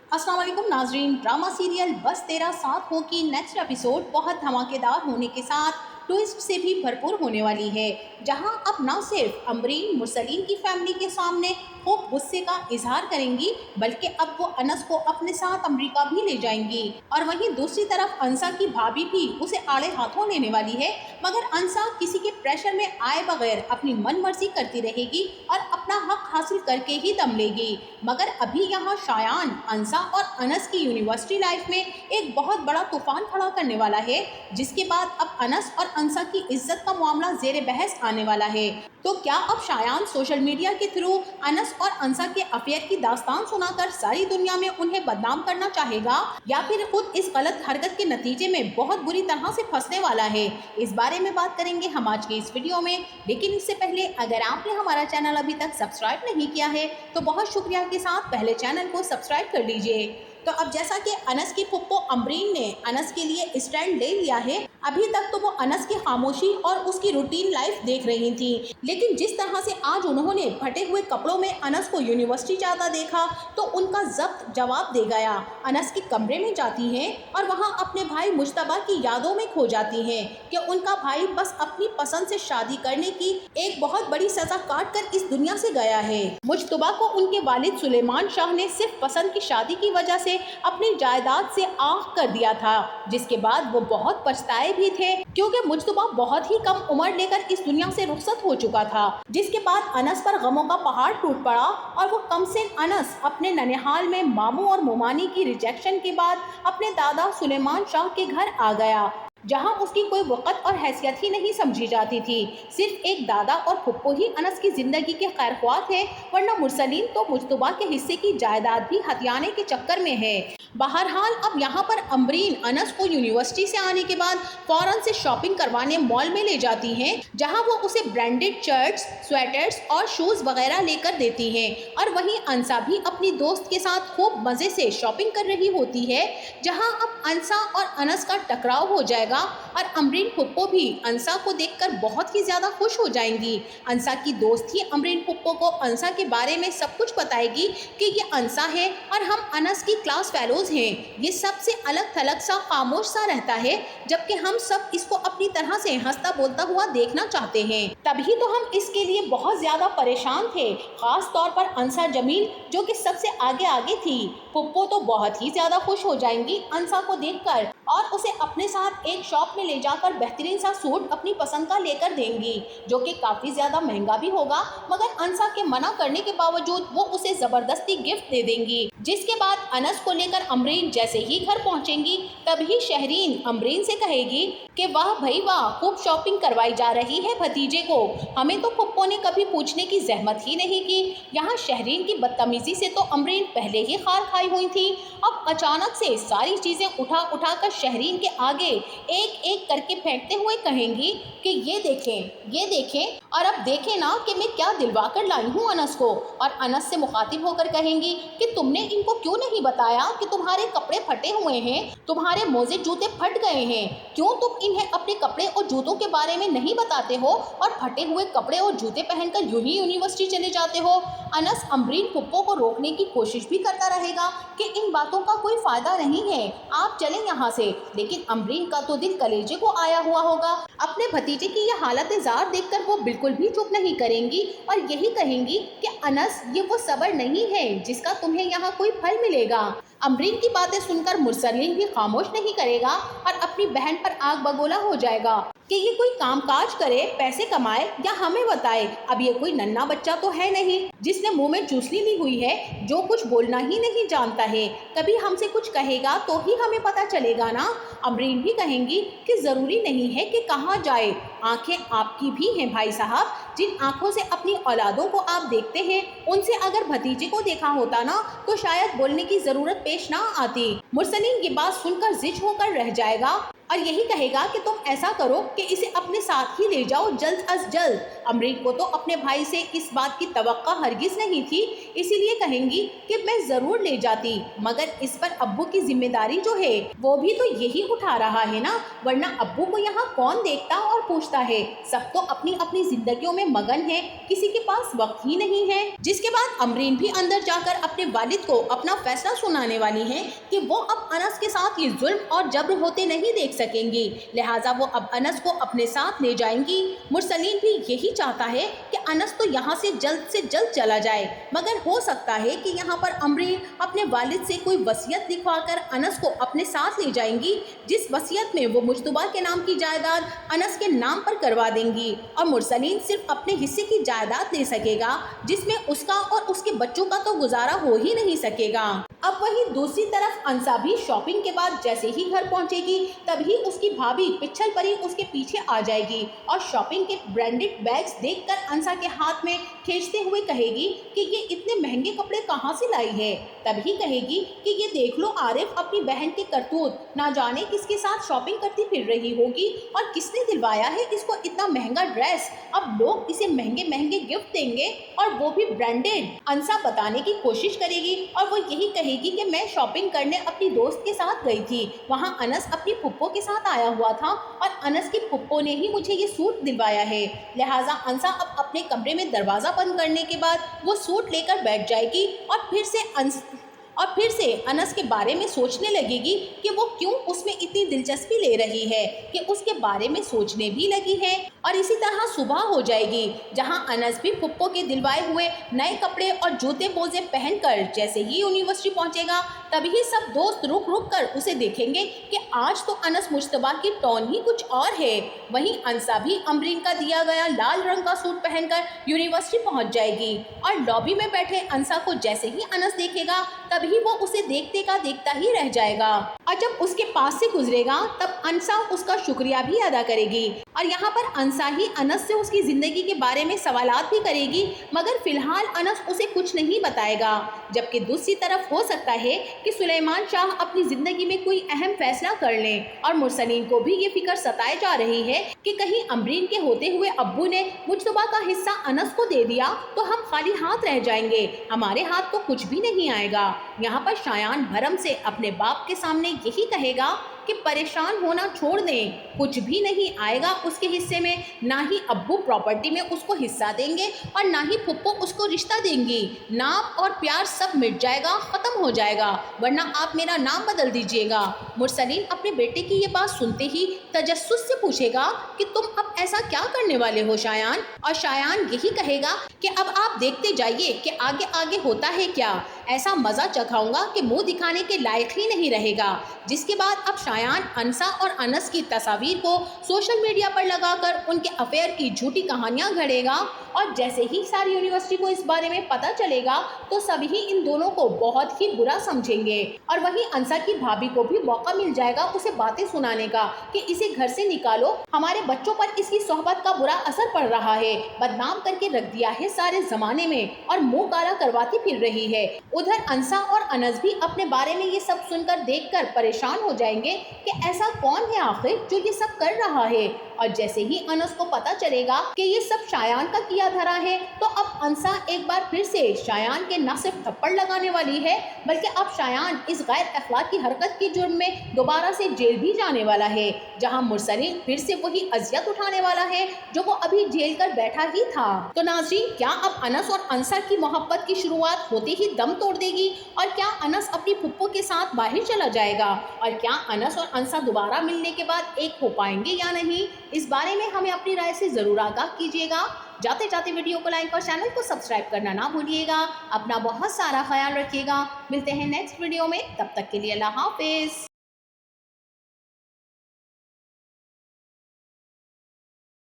अस्सलाम वालेकुम नाजरीन। ड्रामा सीरियल बस तेरा साथ हो की नेक्स्ट एपिसोड बहुत धमाकेदार होने के साथ ट्विस्ट से भी भरपूर होने वाली है, जहां अब ना सिर्फ अमरीन मुरसलीन की फैमिली के सामने खूब गुस्से का इजहार करेंगी, बल्कि अब वो अनस को अपने साथ अमेरिका भी ले जाएंगी। और वहीं दूसरी तरफ अंसा की भाभी भी उसे आड़े हाथों लेने वाली है, मगर अंसा किसी के प्रेशर में आए बगैर अपनी मन मर्जी करती रहेगी और अपना हक हासिल करके ही दम लेगी। मगर अभी यहाँ शायान, अंसा और अनस की यूनिवर्सिटी लाइफ में एक बहुत बड़ा तूफान खड़ा करने वाला है, जिसके बाद अब अनस और अंसा की इज्जत का मामला जेर बहस आने वाला है। तो क्या अब शायान सोशल मीडिया के थ्रू अनस और अंसा के अफेयर की दास्तान सुनाकर सारी दुनिया में उन्हें बदनाम करना चाहेगा, या फिर खुद इस गलत हरकत के नतीजे में बहुत बुरी तरह से फंसने वाला है? इस बारे में बात करेंगे हम आज की इस वीडियो में। लेकिन इससे पहले अगर आपने हमारा चैनल अभी तक सब्सक्राइब नहीं किया है तो बहुत शुक्रिया के साथ पहले चैनल को सब्सक्राइब कर लीजिए। तो अब जैसा कि अनस की फुप्पो अमरीन ने अनस के लिए स्टैंड ले लिया है, अभी तक तो वो अनस की खामोशी और उसकी रूटीन लाइफ देख रही थी, लेकिन जिस तरह से आज उन्होंने फटे हुए कपड़ों में अनस को यूनिवर्सिटी जाता देखा तो उनका जब्त जवाब दे गया। अनस के कमरे में जाती हैं और वहाँ अपने भाई मुश्तबा की यादों में खो जाती हैं कि उनका भाई बस अपनी पसंद से शादी करने की एक बहुत बड़ी सजा काट कर इस दुनिया से गया है। मुश्तबा को उनके वालिद सुलेमान शाह ने सिर्फ पसंद की शादी की वजह से अपनी जायदाद से आख कर दिया था, जिसके बाद वो बहुत पछताए भी थे, क्योंकि मुश्तबा बहुत ही कम उम्र लेकर इस दुनिया से रुखसत हो चुका था। जिसके बाद अनस पर गमों का पहाड़ टूट पड़ा और वो कमसिन अनस अपने ननिहाल में मामू और मोमानी की रिजेक्शन के बाद अपने दादा सुलेमान शाह के घर आ गया, जहां उसकी कोई वक़्त और हैसियत ही नहीं समझी जाती थी। सिर्फ एक दादा और फुप्पो ही अनस की जिंदगी के खैरख्वाह थे, वरना मुरसलीन तो मुश्तबा के हिस्से की जायदाद भी हथियाने के चक्कर में है। बहरहाल अब यहाँ पर अमरीन अनस को यूनिवर्सिटी से आने के बाद फौरन से शॉपिंग करवाने मॉल में ले जाती हैं, जहाँ वो उसे ब्रांडेड शर्ट्स, स्वेटर्स और शूज़ वगैरह लेकर देती हैं। और वहीं अंसा भी अपनी दोस्त के साथ खूब मज़े से शॉपिंग कर रही होती है, जहाँ अब अंसा और अनस का टकराव हो जाएगा और अमरीन फुप्पो भी अंसा को देखकर बहुत ही ज़्यादा खुश हो जाएंगी। अंसा की दोस्त ही अमरीन फुप्पो को अंसा के बारे में सब कुछ बताएगी कि ये अंसा है और हम अनस की क्लास फेलोज हैं। ये सबसे अलग थलग सा खामोश सा रहता है, जबकि हम सब इसको अपनी तरह से हंसता बोलता हुआ देखना चाहते हैं। तभी तो हम इसके लिए बहुत ज़्यादा परेशान थे, खास तौर पर अंसा जमील जो कि सबसे आगे आगे थी। फुप्पो तो बहुत ही ज़्यादा खुश हो जाएंगी अंसा को देखकर और उसे अपने साथ एक शॉप में ले जाकर बेहतरीन सा सूट अपनी पसंद का लेकर देंगी, जो कि काफ़ी ज़्यादा महंगा भी होगा, मगर अंसा के मना करने के बावजूद वो उसे ज़बरदस्ती गिफ्ट दे देंगी। जिसके बाद अनस को लेकर अमरीन जैसे ही घर पहुंचेंगी, तभी शहरीन अमरीन से कहेगी कि वाह भाई वाह, खूब शॉपिंग करवाई जा रही है भतीजे को, हमें तो फुप्पो ने कभी पूछने की जहमत ही नहीं की। यहाँ शहरीन की बदतमीजी से तो अमरीन पहले ही खार खाई हुई थी, अब अचानक से सारी चीज़ें उठा उठा कर शहरीन के आगे एक एक करके फेंकते हुए कहेंगी कि ये देखें और अब देखें ना कि मैं क्या दिलवा कर लाई हूँ अनस को। और अनस से मुखातिब होकर कहेंगी कि तुमने इनको क्यों नहीं बताया कि तुम्हारे कपड़े फटे हुए हैं, तुम्हारे मोजे जूते फट गए हैं, क्यों तुम इन्हें अपने कपड़े और जूतों के बारे में नहीं बताते हो और फटे हुए कपड़े और जूते पहनकर यूं ही यूनिवर्सिटी चले जाते हो। अनस अमरीन फुप्पो को रोकने की कोशिश भी करता रहेगा कि इन बातों का कोई फायदा नहीं है, आप चलें यहाँ से, लेकिन अमरीन का तो दिल कलेजे को आया हुआ होगा। अपने भतीजे की यह हालत ज़ार देखकर वो बिल्कुल भी चुप नहीं करेंगी और यही कहेंगी कि अनस, ये वो सब्र नहीं है जिसका तुम्हें यहाँ कोई फल मिलेगा। अमरीन की बातें सुनकर मुरसलीन भी खामोश नहीं करेगा और अपनी बहन पर आग बगोला हो जाएगा कि ये कोई कामकाज करे, पैसे कमाए या हमें बताए। अब ये कोई नन्हा बच्चा तो है नहीं जिसने मुंह में चूसनी ली हुई है, जो कुछ बोलना ही नहीं जानता है, कभी हमसे कुछ कहेगा तो ही हमें पता चलेगा ना। अमरीन भी कहेंगी कि ज़रूरी नहीं है कि कहाँ जाए, आंखें आपकी भी हैं भाई साहब, जिन आंखों से अपनी औलादों को आप देखते हैं, उनसे अगर भतीजे को देखा होता ना तो शायद बोलने की ज़रूरत पेश ना आती। मुरसलीन ये बात सुनकर जिज होकर रह जाएगा और यही कहेगा कि तुम ऐसा करो कि इसे अपने साथ ही ले जाओ जल्द अज जल्द। अमरीन को तो अपने भाई से इस बात की तवक्का हरगिज नहीं थी, इसीलिए कहेंगी कि मैं ज़रूर ले जाती, मगर इस पर अब्बू की जिम्मेदारी जो है वो भी तो यही उठा रहा है ना, वरना अब्बू को यहाँ कौन देखता और पूछता है। सब तो अपनी अपनी जिंदगियों में मगन है, किसी के पास वक्त ही नहीं है। जिसके बाद अमरीन भी अंदर जाकर अपने वालिद को अपना फैसला सुनाने वाली है कि वो अब अनस के साथ ये जुल्म और जब्र होते नहीं देख सकेंगी, लिहाजा वो अब अनस को अपने साथ ले जाएंगी। मुरसलीन भी यही चाहता है कि अनस तो यहाँ से जल्द चला जाए, मगर हो सकता है कि यहाँ पर अमरीन अपने वालिद से कोई वसीयत लिखवाकर अनस को अपने साथ ले जाएंगी, जिस वसीयत में वो मुज्तबा के नाम की जायदाद अनस के नाम पर करवा देंगी और मुरसलीन सिर्फ अपने हिस्से की जायदाद ले सकेगा, जिसमें उसका और उसके बच्चों का तो गुजारा हो ही नहीं सकेगा। अब वहीं दूसरी तरफ अंसा भी शॉपिंग के बाद जैसे ही घर पहुंचेगी तभी उसकी भाभी पिच्छल परी उसके पीछे आ जाएगी और शॉपिंग के ब्रांडेड बैग्स देखकर अंसा के हाथ में खींचते हुए कहेगी कि ये इतने महंगे कपड़े कहाँ से लाई है। तभी कहेगी कि ये देख लो आरिफ, अपनी बहन की करतूत, ना जाने किसके साथ शॉपिंग करती फिर रही होगी और किसने दिलवाया है इसको इतना महंगा ड्रेस। अब लोग इसे महंगे महंगे गिफ्ट देंगे और वो भी ब्रांडेड। अंसा बताने की कोशिश करेगी और वो यही कहेगी कि मैं शॉपिंग करने अपनी दोस्त के साथ गई थी, वहाँ अनस अपनी फुप्पो के साथ आया हुआ था और अनस की फुप्पो ने ही मुझे ये सूट दिलवाया है। लिहाजा अंसा अब अपने कमरे में दरवाज़ा बंद करने के बाद वो सूट लेकर बैठ जाएगी और फिर से अनस के बारे में सोचने लगेगी कि वो क्यों उसमें इतनी दिलचस्पी ले रही है कि उसके बारे में सोचने भी लगी है। और इसी तरह सुबह हो जाएगी जहां अनस भी फुप्पो के दिलवाए हुए नए कपड़े और जूते मोजे पहनकर जैसे ही यूनिवर्सिटी पहुंचेगा तभी सब दोस्त रुक रुक कर उसे देखेंगे कि आज तो अनस मुश्तबा की टोन ही कुछ और है। वहीं अंसा भी अमरीन का दिया गया लाल रंग का सूट पहनकर यूनिवर्सिटी पहुंच जाएगी और लॉबी में बैठे अंसा को जैसे ही अनस देखेगा तभी वो उसे देखते का देखता ही रह जाएगा और जब उसके पास से गुजरेगा तब अंसा उसका शुक्रिया भी अदा करेगी। और यहाँ पर अंसा ही अनस से उसकी ज़िंदगी के बारे में सवालात भी करेगी, मगर फिलहाल अनस उसे कुछ नहीं बताएगा। जबकि दूसरी तरफ हो सकता है कि सुलेमान शाह अपनी ज़िंदगी में कोई अहम फैसला कर लें और मुरसलीन को भी ये फिक्र सताए जा रही है कि कहीं अमरीन के होते हुए अब्बू ने मुज्तबा का हिस्सा अनस को दे दिया तो हम खाली हाथ रह जाएंगे, हमारे हाथ तो कुछ भी नहीं आएगा। यहाँ पर शायान भरम से अपने बाप के सामने यही कहेगा कि परेशान होना छोड़ दें, कुछ भी नहीं आएगा उसके हिस्से में, ना ही अब्बू प्रॉपर्टी में उसको हिस्सा देंगे और ना ही फुप्पो उसको रिश्ता देंगी। नाम और प्यार सब मिट जाएगा, ख़त्म हो जाएगा, वरना आप मेरा नाम बदल दीजिएगा। मुरसलीन अपने बेटे की ये बात सुनते ही तजस्सुस से पूछेगा कि तुम अब ऐसा क्या करने वाले हो शायान, और शायान यही कहेगा कि अब आप देखते जाइए कि आगे आगे होता है क्या, ऐसा मज़ा चखाऊंगा कि मुंह दिखाने के लायक ही नहीं रहेगा। जिसके बाद अब शायान अंसा और अनस की तस्वीर को सोशल मीडिया पर लगाकर उनके अफेयर की झूठी कहानियां घड़ेगा और जैसे ही सारी यूनिवर्सिटी को इस बारे में पता चलेगा तो सभी इन दोनों को बहुत ही बुरा समझेंगे और वहीं अंसा की भाभी को भी मौका मिल जाएगा उसे बातें सुनाने का कि इसे घर से निकालो, हमारे बच्चों पर इसकी सोहबत का बुरा असर पड़ रहा है, बदनाम करके रख दिया है सारे जमाने में और मुंह काला करवाती फिर रही है। उधर अंसा और अनस भी अपने बारे में ये सब सुनकर देखकर परेशान हो जाएंगे कि ऐसा कौन है आखिर जो ये सब कर रहा है। और जैसे ही अनस को पता चलेगा कि ये सब शायान का किया धरा है तो अब अंसा एक बार फिर से शायान के न सिर्फ थप्पड़ लगाने वाली है बल्कि अब शायान इस गैर अखलाकी हरकत के जुर्म में दोबारा से जेल भी जाने वाला है, जहां मुरसलीन फिर से वही अजियत उठाने वाला है जो वो अभी जेल कर बैठा ही था। तो नाज़रीन, क्या अब अनस और अंसा की मोहब्बत की शुरुआत होते ही दम तोड़ देगी और क्या अनस अपनी फुप्पो के साथ बाहर चला जाएगा और क्या अनस और अंसा दोबारा मिलने के बाद एक हो पाएंगे या नहीं, इस बारे में हमें अपनी राय से ज़रूर आगाह कीजिएगा। जाते जाते वीडियो को लाइक और चैनल को सब्सक्राइब करना ना भूलिएगा। अपना बहुत सारा ख्याल रखिएगा। मिलते हैं नेक्स्ट वीडियो में, तब तक के लिए अल्लाह हाफिज़।